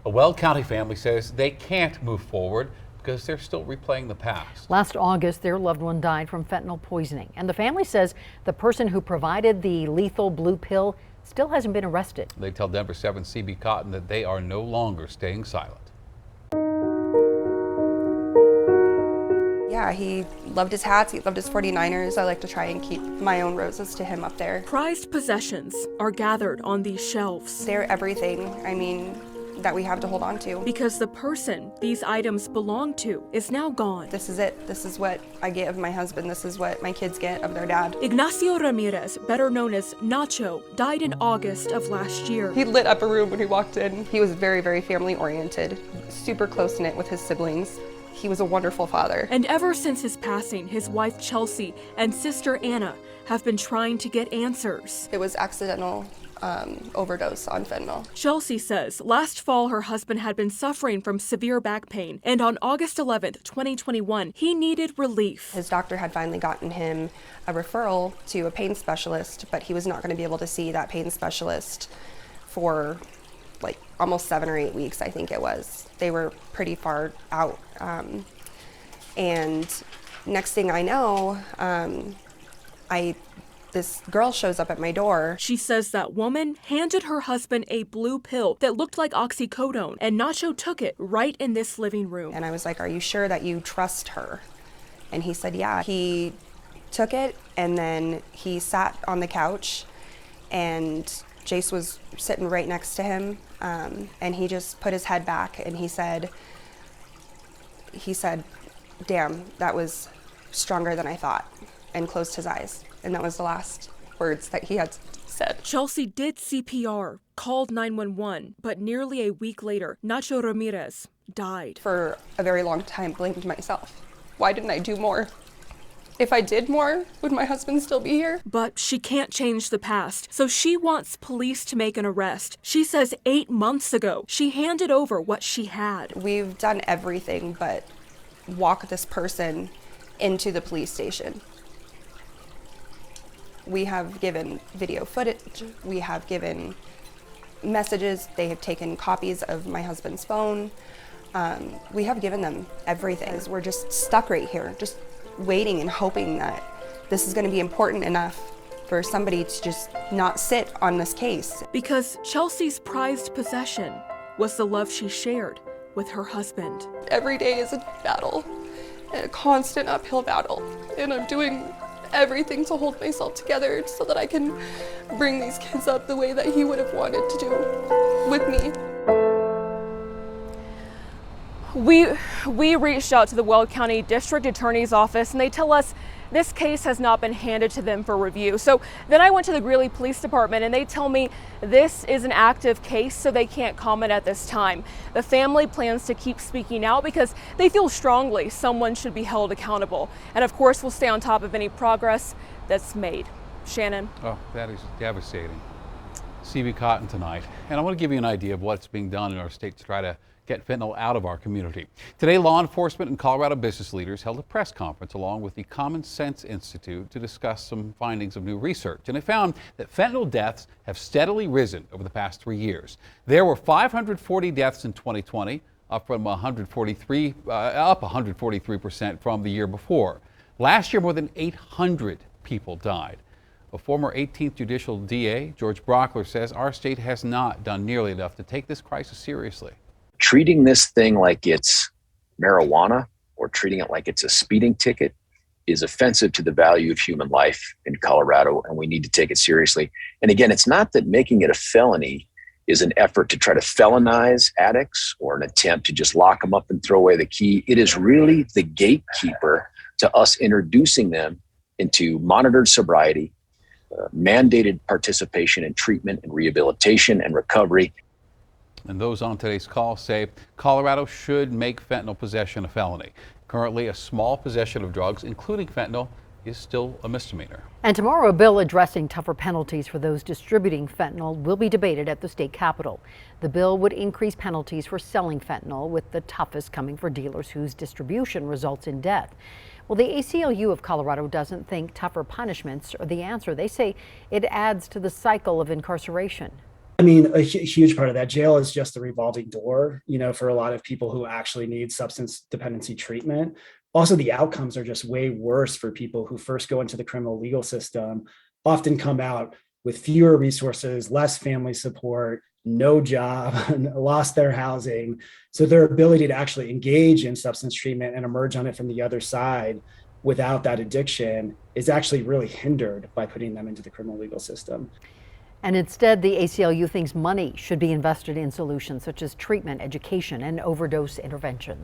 A Weld County family says they can't move forward because they're still replaying the past. Last August, their loved one died from fentanyl poisoning, and the family says the person who provided the lethal blue pill still hasn't been arrested. They tell Denver 7 CB Cotton that they are no longer staying silent. Yeah, he loved his hats, he loved his 49ers. I like to try and keep my own roses to him up there. Prized possessions are gathered on these shelves. They're everything, that we have to hold on to. Because the person these items belong to is now gone. This is it. This is what I get of my husband. This is what my kids get of their dad. Ignacio Ramirez, better known as Nacho, died in August of last year. He lit up a room when he walked in. He was very, very family oriented, super close-knit with his siblings. He was a wonderful father. And ever since his passing, his wife Chelsea and sister Anna have been trying to get answers. It was accidental overdose on fentanyl. Chelsea says last fall her husband had been suffering from severe back pain, and on August 11th, 2021, he needed relief. His doctor had finally gotten him a referral to a pain specialist, but he was not going to be able to see that pain specialist for like almost 7 or 8 weeks, I think it was. They were pretty far out. And next thing I know, this girl shows up at my door. She says that woman handed her husband a blue pill that looked like oxycodone, and Nacho took it right in this living room. And I was like, "Are you sure that you trust her?" And he said, yeah. He took it, and then he sat on the couch, and Jace was sitting right next to him, and he just put his head back, and he said, "Damn, that was stronger than I thought," and closed his eyes. And that was the last words that he had said. Chelsea did CPR, called 911, but nearly a week later, Nacho Ramirez died. For a very long time, blamed myself. Why didn't I do more? If I did more, would my husband still be here? But she can't change the past, so she wants police to make an arrest. She says 8 months ago, she handed over what she had. We've done everything but walk this person into the police station. We have given video footage, we have given messages, they have taken copies of my husband's phone. We have given them everything. We're just stuck right here, just waiting and hoping that this is going to be important enough for somebody to just not sit on this case. Because Chelsea's prized possession was the love she shared with her husband. Every day is a battle, and a constant uphill battle, and I'm doing everything to hold myself together so that I can bring these kids up the way that he would have wanted to do with me. We reached out to the Weld County District Attorney's Office, and they tell us this case has not been handed to them for review. So then I went to the Greeley Police Department, and they tell me this is an active case, so they can't comment at this time. The family plans to keep speaking out because they feel strongly someone should be held accountable. And of course, we'll stay on top of any progress that's made. Shannon. Oh, that is devastating. CB Cotton tonight. And I want to give you an idea of what's being done in our state to try to get fentanyl out of our community. Today, law enforcement and Colorado business leaders held a press conference along with the Common Sense Institute to discuss some findings of new research. And it found that fentanyl deaths have steadily risen over the past 3 years. There were 540 deaths in 2020, up 143% from the year before. Last year, more than 800 people died. A former 18th Judicial DA, George Brockler, says our state has not done nearly enough to take this crisis seriously. Treating this thing like it's marijuana or treating it like it's a speeding ticket is offensive to the value of human life in Colorado, and we need to take it seriously. And again, it's not that making it a felony is an effort to try to felonize addicts or an attempt to just lock them up and throw away the key. It is really the gatekeeper to us introducing them into monitored sobriety, mandated participation in treatment and rehabilitation and recovery. And those on today's call say Colorado should make fentanyl possession a felony. Currently, a small possession of drugs, including fentanyl, is still a misdemeanor. And tomorrow, a bill addressing tougher penalties for those distributing fentanyl will be debated at the state capitol. The bill would increase penalties for selling fentanyl, with the toughest coming for dealers whose distribution results in death. Well, the ACLU of Colorado doesn't think tougher punishments are the answer. They say it adds to the cycle of incarceration. I mean, a huge part of that. Jail is just a revolving door, for a lot of people who actually need substance dependency treatment. Also, the outcomes are just way worse for people who first go into the criminal legal system, often come out with fewer resources, less family support, no job, lost their housing. So their ability to actually engage in substance treatment and emerge on it from the other side without that addiction is actually really hindered by putting them into the criminal legal system. And instead, the ACLU thinks money should be invested in solutions such as treatment, education, and overdose intervention.